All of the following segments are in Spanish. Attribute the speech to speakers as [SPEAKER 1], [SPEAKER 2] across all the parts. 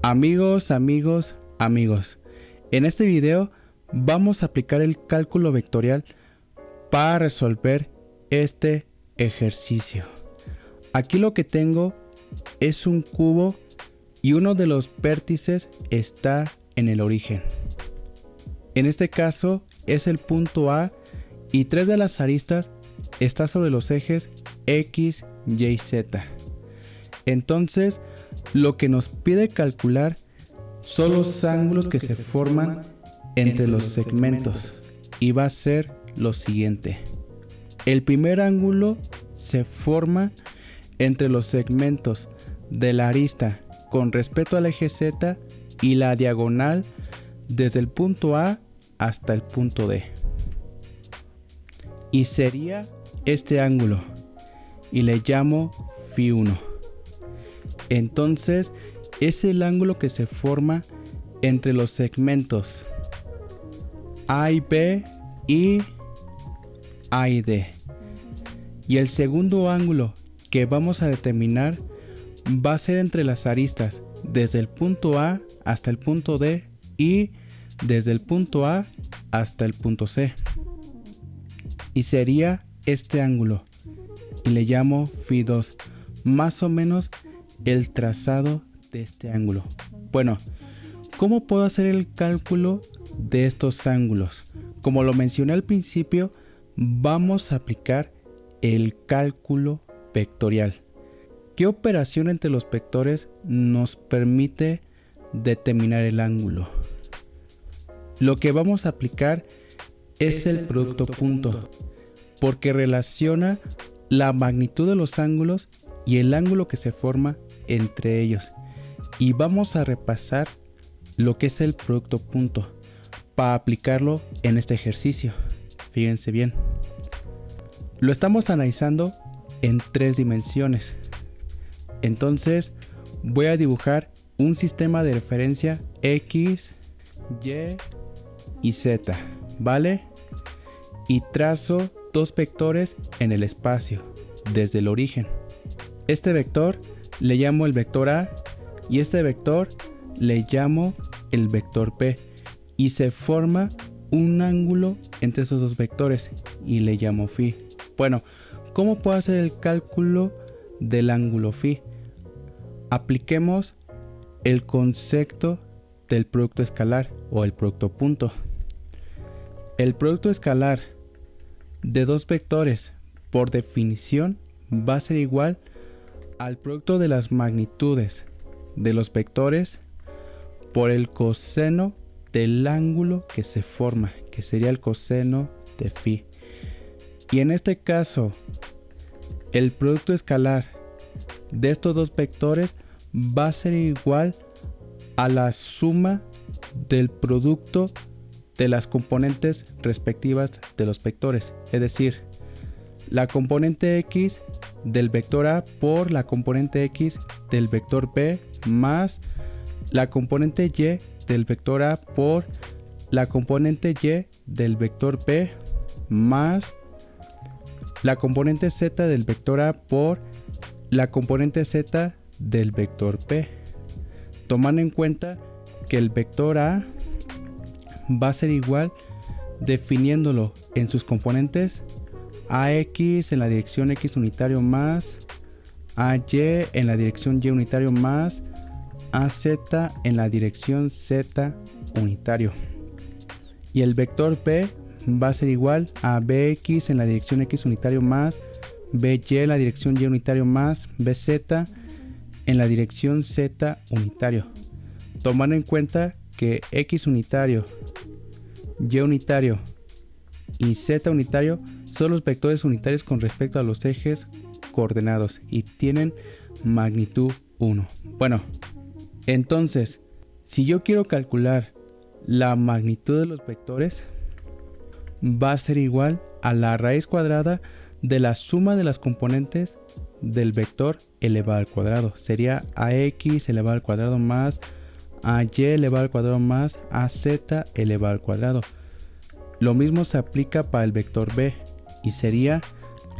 [SPEAKER 1] Amigos, en este video vamos a aplicar el cálculo vectorial para resolver este ejercicio. Aquí lo que tengo es un cubo y uno de los vértices está en el origen. En este caso es el punto A y 3 de las aristas está sobre los ejes X, Y y Z. Entonces, lo que nos pide calcular son los ángulos que se forman entre los segmentos y va a ser lo siguiente. El primer ángulo se forma entre los segmentos de la arista con respecto al eje Z y la diagonal desde el punto A hasta el punto D. Y sería este ángulo y le llamo Φ1. Entonces es el ángulo que se forma entre los segmentos A y B y A y D. Y el segundo ángulo que vamos a determinar va a ser entre las aristas desde el punto A hasta el punto D y desde el punto A hasta el punto C. Y sería este ángulo y le llamo Φ2, más o menos el trazado de este ángulo. Bueno, ¿cómo puedo hacer el cálculo de estos ángulos? Como lo mencioné al principio, vamos a aplicar el cálculo vectorial. ¿Qué operación entre los vectores nos permite determinar el ángulo? Lo que vamos a aplicar es el producto punto, porque relaciona la magnitud de los ángulos y el ángulo que se forma entre ellos. Y vamos a repasar lo que es el producto punto para aplicarlo en este ejercicio. Fíjense bien. Lo estamos analizando en 3 dimensiones. Entonces voy a dibujar un sistema de referencia X, Y y Z, ¿vale? Y trazo 2 vectores en el espacio desde el origen. Este vector le llamo el vector A y este vector le llamo el vector P y se forma un ángulo entre esos 2 vectores y le llamo Φ. Bueno, ¿cómo puedo hacer el cálculo del ángulo Φ? Apliquemos el concepto del producto escalar o el producto punto. El producto escalar de 2 vectores por definición va a ser igual al producto de las magnitudes de los vectores por el coseno del ángulo que se forma, que sería el coseno de Φ. Y en este caso, el producto escalar de estos 2 vectores va a ser igual a la suma del producto de las componentes respectivas de los vectores, es decir, la componente X del vector A por la componente X del vector B más la componente Y del vector A por la componente Y del vector B más la componente Z del vector A por la componente Z del vector B, tomando en cuenta que el vector A va a ser igual definiéndolo en sus componentes AX en la dirección X unitario más AY en la dirección Y unitario más AZ en la dirección Z unitario. Y el vector B va a ser igual a BX en la dirección X unitario más BY en la dirección Y unitario más BZ en la dirección Z unitario. Tomando en cuenta que X unitario, Y unitario y Z unitario son los vectores unitarios con respecto a los ejes coordenados y tienen magnitud 1. Bueno, entonces, si yo quiero calcular la magnitud de los vectores, va a ser igual a la raíz cuadrada de la suma de las componentes del vector elevado al cuadrado. Sería AX elevado al cuadrado más AY elevado al cuadrado más AZ elevado al cuadrado. Lo mismo se aplica para el vector B y sería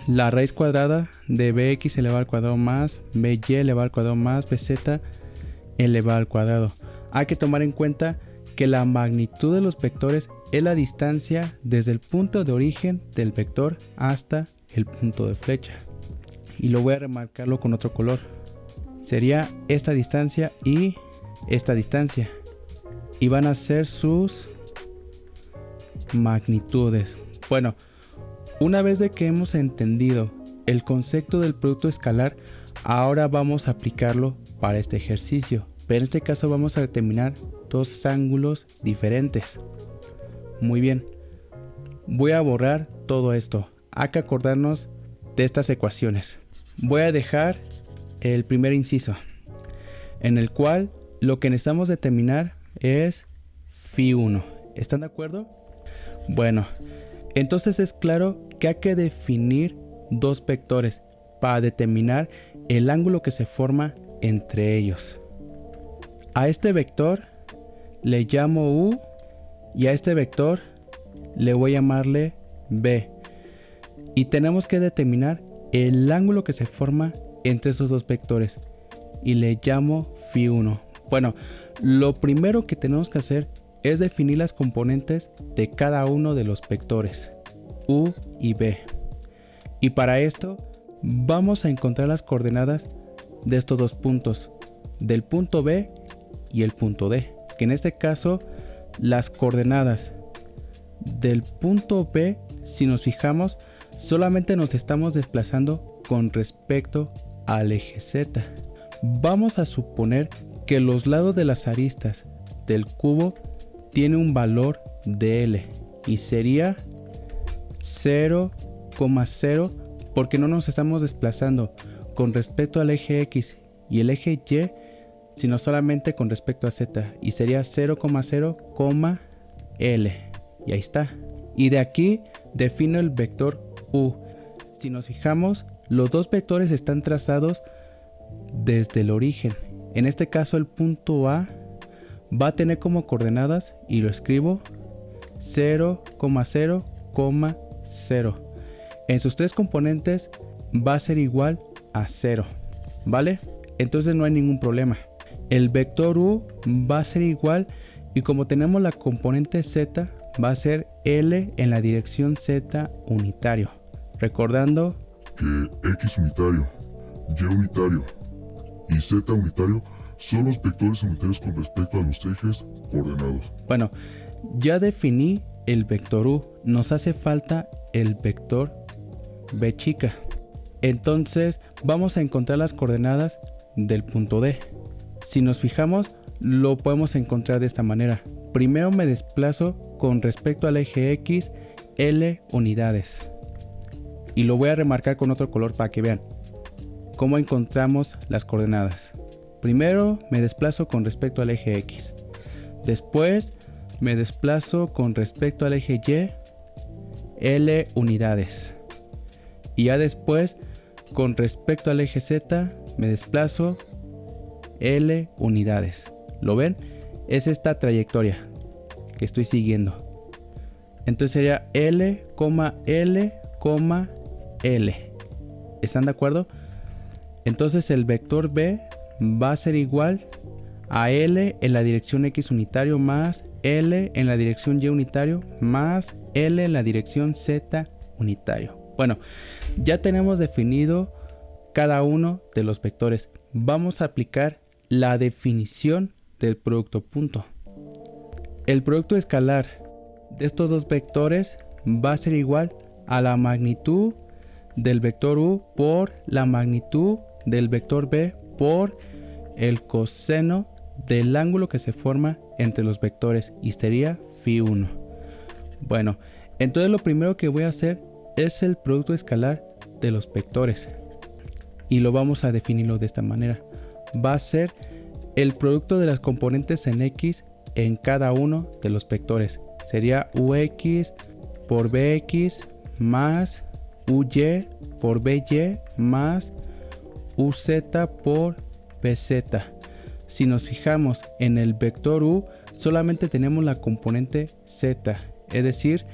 [SPEAKER 1] la raíz cuadrada de bx elevado al cuadrado más by elevado al cuadrado más bz elevado al cuadrado. hay que tomar en cuenta que la magnitud de los vectores es la distancia desde el punto de origen del vector hasta el punto de flecha. Y lo voy a remarcarlo con otro color. Sería esta distancia y esta distancia. Y van a ser sus magnitudes. Bueno, una vez de que hemos entendido el concepto del producto escalar, ahora vamos a aplicarlo para este ejercicio. Pero en este caso vamos a determinar dos ángulos diferentes. Muy bien. Voy a borrar todo esto. Hay que acordarnos de estas ecuaciones. Voy a dejar el primer inciso, en el cual lo que necesitamos determinar es φ1. ¿Están de acuerdo? Bueno, entonces es claro que hay que definir dos vectores para determinar el ángulo que se forma entre ellos. A este vector le llamo U y a este vector le voy a llamarle B. Y tenemos que determinar el ángulo que se forma entre esos dos vectores y le llamo φ1. Bueno, lo primero que tenemos que hacer es definir las componentes de cada uno de los vectores U y B. Y para esto vamos a encontrar las coordenadas de estos dos puntos, del punto B y el punto D, que en este caso las coordenadas del punto B, si nos fijamos, solamente nos estamos desplazando con respecto al eje Z. Vamos a suponer que los lados de las aristas del cubo tienen un valor de L y sería 0,0 porque no nos estamos desplazando con respecto al eje X y el eje Y, sino solamente con respecto a Z, y sería 0,0, L, y ahí está. Y de aquí defino el vector U. Si nos fijamos, los dos vectores están trazados desde el origen. En este caso el punto A va a tener como coordenadas, y lo escribo, 0,0, en sus tres componentes va a ser igual a 0, ¿vale? Entonces no hay ningún problema. El vector U va a ser igual, y como tenemos la componente Z, va a ser L en la dirección Z unitario. Recordando
[SPEAKER 2] que X unitario, Y unitario y Z unitario son los vectores unitarios con respecto a los ejes coordenados.
[SPEAKER 1] Bueno, ya definí el vector U. Nos hace falta el vector B chica. Entonces vamos a encontrar las coordenadas del punto D. Si nos fijamos, lo podemos encontrar de esta manera. Primero me desplazo con respecto al eje X L unidades. Y lo voy a remarcar con otro color para que vean cómo encontramos las coordenadas. Primero me desplazo con respecto al eje X. Después me desplazo con respecto al eje Y L unidades. Y ya después con respecto al eje Z me desplazo L unidades. ¿Lo ven? Es esta trayectoria que estoy siguiendo. Entonces sería L, L, L. ¿Están de acuerdo? Entonces el vector B va a ser igual a L en la dirección X unitario más L en la dirección Y unitario más L en la dirección Z unitario. Bueno, ya tenemos definido cada uno de los vectores. Vamos a aplicar la definición del producto punto. El producto escalar de estos dos vectores va a ser igual a la magnitud del vector U por la magnitud del vector B por el coseno del ángulo que se forma entre los vectores, y sería φ1. Bueno, entonces lo primero que voy a hacer es el producto escalar de los vectores, y lo vamos a definirlo de esta manera. Va a ser el producto de las componentes en X en cada uno de los vectores. Sería UX por BX más UY por BY más UZ por BZ. Si nos fijamos en el vector U, solamente tenemos la componente Z, es decir,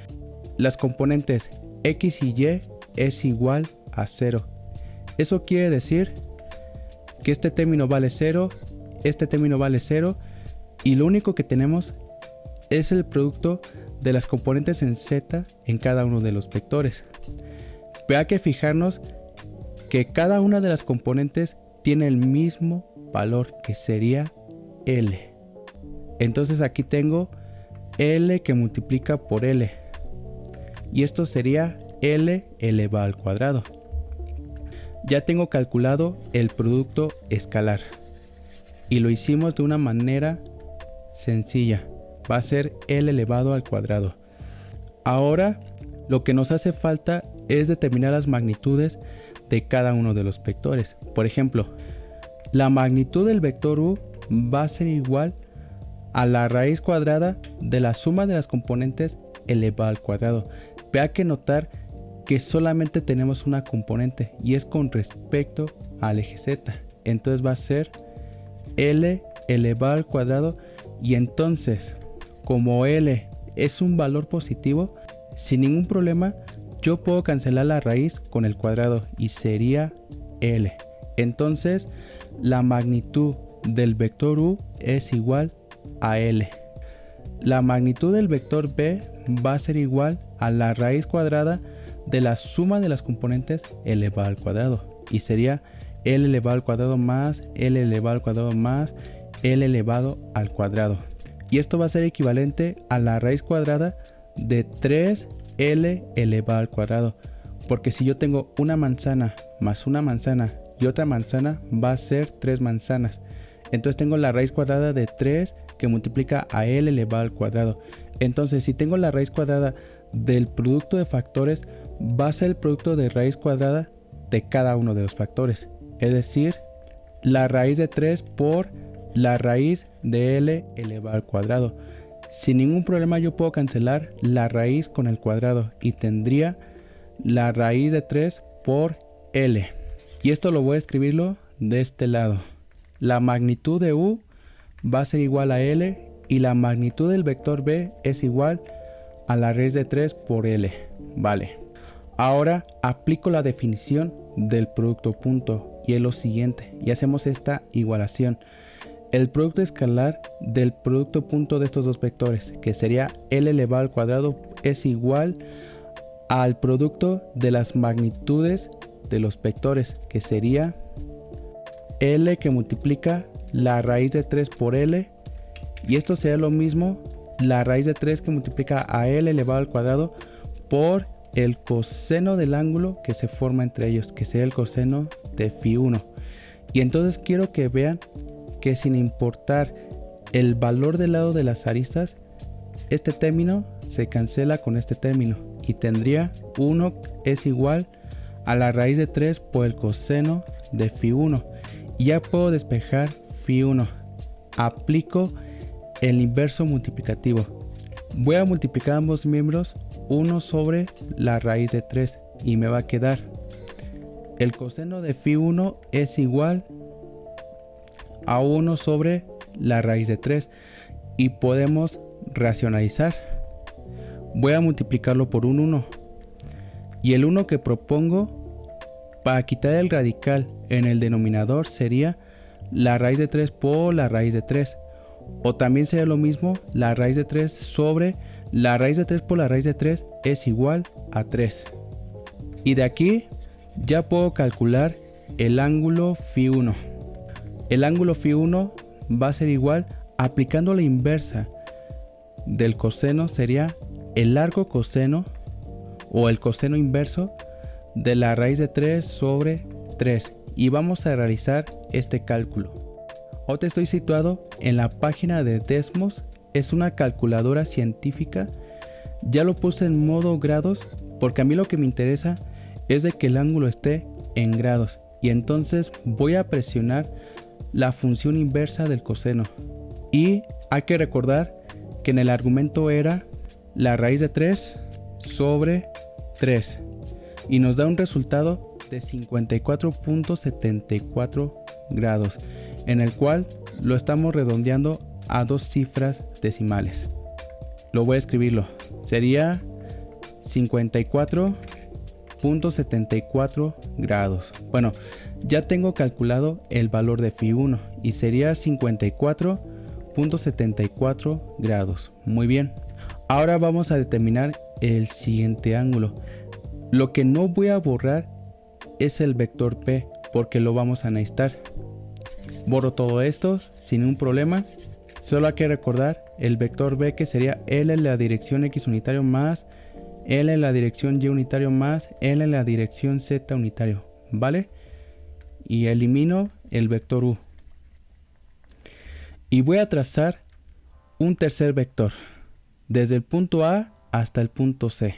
[SPEAKER 1] las componentes X y Y es igual a 0. Eso quiere decir que este término vale 0, este término vale 0 Y lo único que tenemos es el producto de las componentes en z en cada uno de los vectores. Pero hay que fijarnos que cada una de las componentes tiene el mismo valor, que sería L. Entonces aquí tengo L que multiplica por L. Y esto sería L elevado al cuadrado. Ya tengo calculado el producto escalar. Y lo hicimos de una manera sencilla. Va a ser L elevado al cuadrado. Ahora lo que nos hace falta es determinar las magnitudes de cada uno de los vectores. Por ejemplo, la magnitud del vector u va a ser igual a la raíz cuadrada de la suma de las componentes elevado al cuadrado. Pero hay que notar que solamente tenemos una componente y es con respecto al eje z. Entonces va a ser L elevado al cuadrado, y entonces como L es un valor positivo, sin ningún problema yo puedo cancelar la raíz con el cuadrado y sería L. Entonces la magnitud del vector u es igual a L. La magnitud del vector b va a ser igual a la raíz cuadrada de la suma de las componentes elevado al cuadrado y sería L elevado al cuadrado más L elevado al cuadrado más L elevado al cuadrado. Y esto va a ser equivalente a la raíz cuadrada de 3L elevado al cuadrado. Porque si yo tengo una manzana más una manzana y otra manzana, va a ser 3 manzanas. Entonces tengo la raíz cuadrada de 3 que multiplica a L elevado al cuadrado. Entonces si tengo la raíz cuadrada del producto de factores, va a ser el producto de raíz cuadrada de cada uno de los factores. Es decir, la raíz de 3 por la raíz de L elevado al cuadrado. Sin ningún problema yo puedo cancelar la raíz con el cuadrado y tendría la raíz de 3 por L. Y esto lo voy a escribirlo de este lado. La magnitud de u va a ser igual a L y la magnitud del vector b es igual a la raíz de 3 por L. Vale. Ahora aplico la definición del producto punto y es lo siguiente. Y hacemos esta igualación. El producto escalar del producto punto de estos dos vectores, que sería L elevado al cuadrado, es igual al producto de las magnitudes de los vectores, que sería L que multiplica la raíz de 3 por L, y esto sería lo mismo, la raíz de 3 que multiplica a L elevado al cuadrado por el coseno del ángulo que se forma entre ellos, que sería el coseno de φ1. Y entonces quiero que vean que sin importar el valor del lado de las aristas, este término se cancela con este término y tendría 1 es igual a la raíz de 3 por el coseno de φ1. Y ya puedo despejar φ1. Aplico el inverso multiplicativo. Voy a multiplicar ambos miembros 1 sobre la raíz de 3 y me va a quedar el coseno de φ1 es igual a 1 sobre la raíz de 3 y podemos racionalizar. Voy a multiplicarlo por un 1 y el 1 que propongo para quitar el radical en el denominador sería la raíz de 3 por la raíz de 3, o también sería lo mismo la raíz de 3 sobre la raíz de 3 por la raíz de 3 es igual a 3. Y de aquí ya puedo calcular el ángulo φ1. El ángulo φ1 va a ser igual, aplicando la inversa del coseno, sería el largo coseno o el coseno inverso de la raíz de 3 sobre 3. Y vamos a realizar este cálculo. Ahora estoy situado en la página de Desmos, es una calculadora científica. Ya lo puse en modo grados porque a mí lo que me interesa es de que el ángulo esté en grados. Y entonces voy a presionar la función inversa del coseno. Y hay que recordar que en el argumento era la raíz de 3 sobre 3. Y nos da un resultado de 54.74 grados, en el cual lo estamos redondeando a 2 cifras decimales. Lo voy a escribirlo. Sería 54.74 grados. Bueno, ya tengo calculado el valor de φ1 y sería 54 .74 grados. Muy bien. Ahora vamos a determinar el siguiente ángulo. Lo que no voy a borrar es el vector P porque lo vamos a necesitar. Borro todo esto sin ningún problema. Solo hay que recordar el vector B, que sería L en la dirección X unitario más L en la dirección Y unitario más L en la dirección Z unitario, ¿vale? Y elimino el vector U. Y voy a trazar un tercer vector desde el punto A hasta el punto C.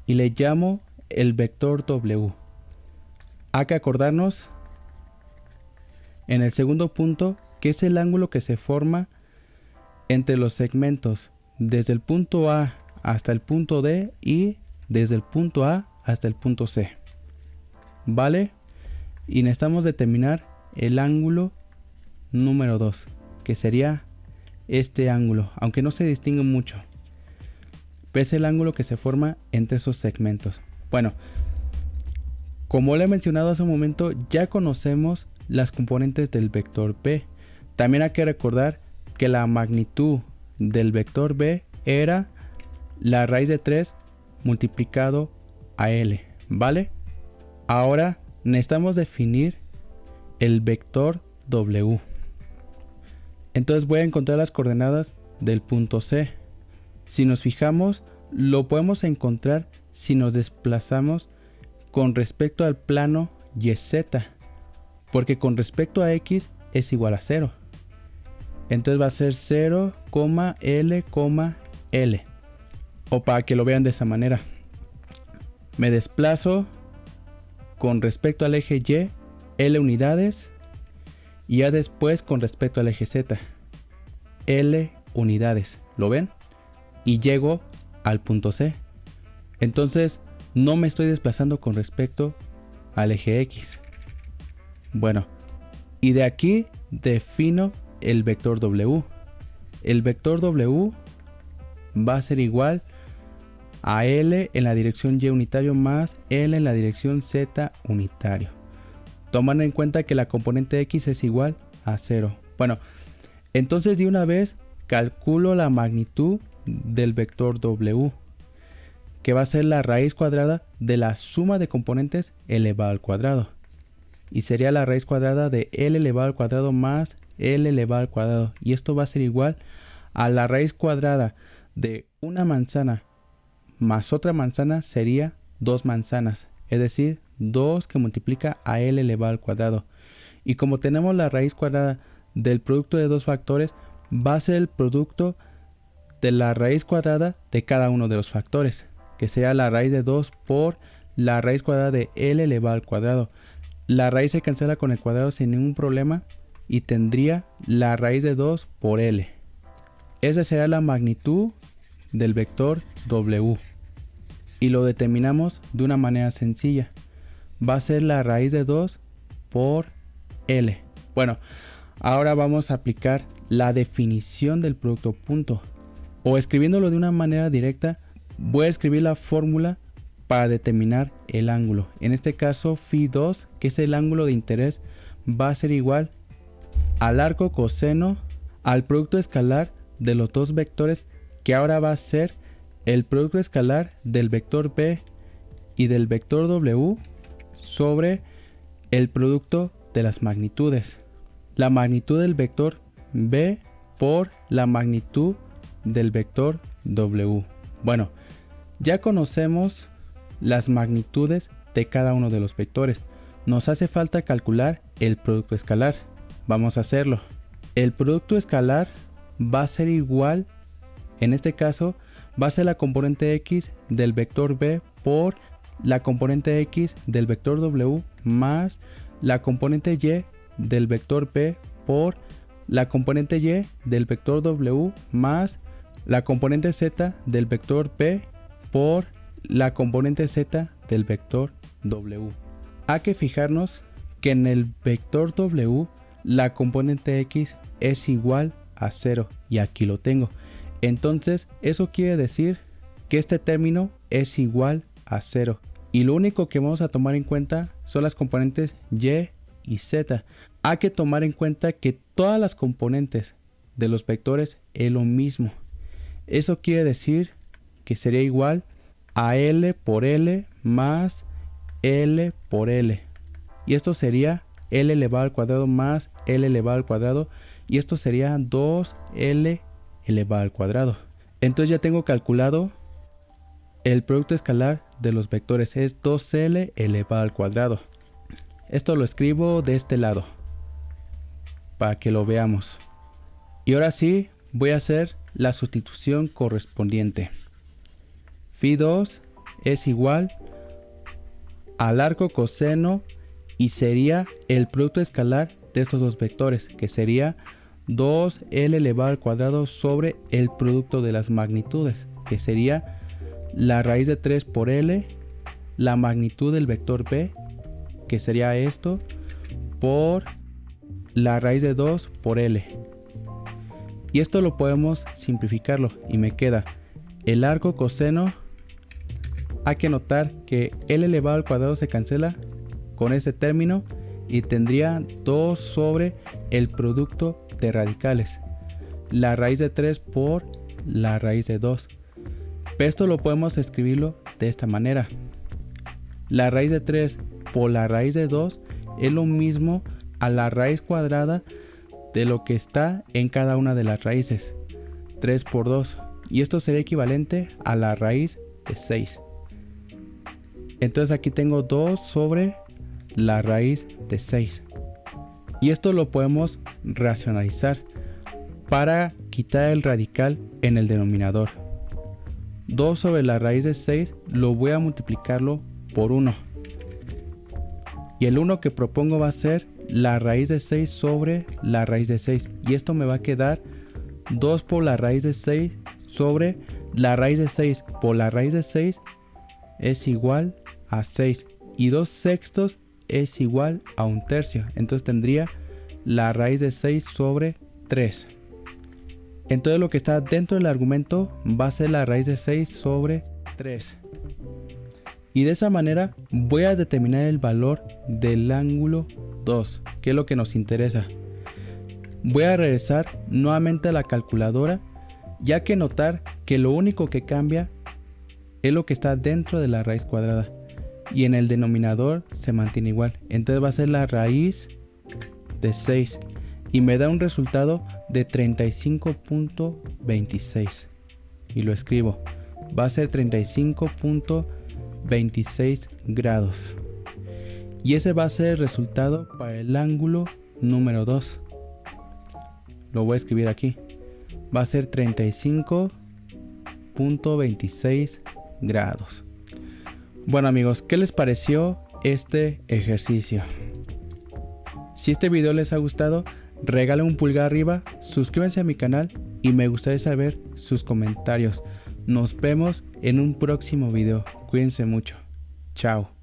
[SPEAKER 1] Y le llamo el vector W. Hay que acordarnos en el segundo punto que es el ángulo que se forma entre los segmentos desde el punto A hasta el punto D y desde el punto A hasta el punto C. ¿Vale? Y necesitamos determinar el ángulo número 2, que sería este ángulo, aunque no se distingue mucho. Pero es el ángulo que se forma entre esos segmentos. Bueno, como le he mencionado hace un momento, ya conocemos las componentes del vector B. También hay que recordar que la magnitud del vector B era la raíz de 3 multiplicado a L, ¿vale? Ahora necesitamos definir el vector W. Entonces voy a encontrar las coordenadas del punto C. Si nos fijamos, lo podemos encontrar si nos desplazamos con respecto al plano YZ, porque con respecto a X es igual a 0. Entonces va a ser 0, L, L. O para que lo vean de esa manera. Me desplazo con respecto al eje Y, L unidades. Y ya después con respecto al eje Z, L unidades. ¿Lo ven? Y llego al punto C. Entonces no me estoy desplazando con respecto al eje X. Bueno, y de aquí defino el vector W. El vector W va a ser igual a L en la dirección Y unitario más L en la dirección Z unitario. Tomando en cuenta que la componente X es igual a 0. Bueno, entonces de una vez calculo la magnitud del vector W, que va a ser la raíz cuadrada de la suma de componentes elevado al cuadrado. Y sería la raíz cuadrada de L elevado al cuadrado más L elevado al cuadrado. Y esto va a ser igual a la raíz cuadrada de una manzana más otra manzana sería 2 manzanas. Es decir, 2 que multiplica a L elevado al cuadrado. Y como tenemos la raíz cuadrada del producto de dos factores, va a ser el producto de la raíz cuadrada de cada uno de los factores, que sea la raíz de 2 por la raíz cuadrada de L elevado al cuadrado. La raíz se cancela con el cuadrado sin ningún problema y tendría la raíz de 2 por L. Esa será la magnitud del vector W. Y lo determinamos de una manera sencilla. Va a ser la raíz de 2 por L. Bueno, ahora vamos a aplicar la definición del producto punto. O escribiéndolo de una manera directa, voy a escribir la fórmula para determinar el ángulo. En este caso, Φ2, que es el ángulo de interés, va a ser igual al arco coseno al producto escalar de los dos vectores, que ahora va a ser el producto escalar del vector B y del vector W sobre el producto de las magnitudes. La magnitud del vector B por la magnitud del vector W. Bueno, ya conocemos las magnitudes de cada uno de los vectores. Nos hace falta calcular el producto escalar. Vamos a hacerlo. El producto escalar va a ser igual, en este caso, va a ser la componente X del vector B por la componente X del vector W más la componente Y del vector B por la componente Y del vector W más la componente Z del vector B por la componente Z del vector W. Hay que fijarnos que en el vector W la componente X es igual a 0 y aquí lo tengo. Entonces eso quiere decir que este término es igual a 0 y lo único que vamos a tomar en cuenta son las componentes Y y z. Hay que tomar en cuenta que todas las componentes de los vectores es lo mismo. Eso quiere decir que sería igual a L por L más L por L. Y esto sería L elevado al cuadrado más L elevado al cuadrado. Y esto sería 2L elevado al cuadrado. Entonces ya tengo calculado el producto escalar de los vectores. Es 2L elevado al cuadrado. Esto lo escribo de este lado para que lo veamos. Y ahora sí voy a hacer la sustitución correspondiente. Φ2 es igual al arco coseno y sería el producto escalar de estos dos vectores, que sería 2L elevado al cuadrado sobre el producto de las magnitudes, que sería la raíz de 3 por L, la magnitud del vector B, que sería esto, por la raíz de 2 por L. Y esto lo podemos simplificarlo y me queda el arco coseno. Hay que notar que L elevado al cuadrado se cancela con este término y tendría 2 sobre el producto de radicales, la raíz de 3 por la raíz de 2. Esto lo podemos escribirlo de esta manera. La raíz de 3 por la raíz de 2 es lo mismo a la raíz cuadrada de lo que está en cada una de las raíces, 3 por 2, y esto sería equivalente a la raíz de 6. Entonces aquí tengo 2 sobre la raíz de 6. Y esto lo podemos racionalizar para quitar el radical en el denominador. 2 sobre la raíz de 6 lo voy a multiplicarlo por 1. Y el 1 que propongo va a ser la raíz de 6 sobre la raíz de 6. Y esto me va a quedar 2 por la raíz de 6 sobre la raíz de 6 por la raíz de 6 es igual a 6. Y 2 sextos es igual a 1/3. Entonces tendría la raíz de 6 sobre 3. Entonces lo que está dentro del argumento va a ser la raíz de 6 sobre 3. Y de esa manera voy a determinar el valor del ángulo 2, que es lo que nos interesa. Voy a regresar nuevamente a la calculadora, ya que notar que lo único que cambia es lo que está dentro de la raíz cuadrada. Y en el denominador se mantiene igual. Entonces va a ser la raíz de 6. Y me da un resultado de 35.26. Y lo escribo. Va a ser 35.26 grados. Y ese va a ser el resultado para el ángulo número 2. Lo voy a escribir aquí. Va a ser 35.26 grados. Bueno amigos, ¿qué les pareció este ejercicio? Si este video les ha gustado, regalen un pulgar arriba, suscríbanse a mi canal y me gustaría saber sus comentarios. Nos vemos en un próximo video. Cuídense mucho. Chao.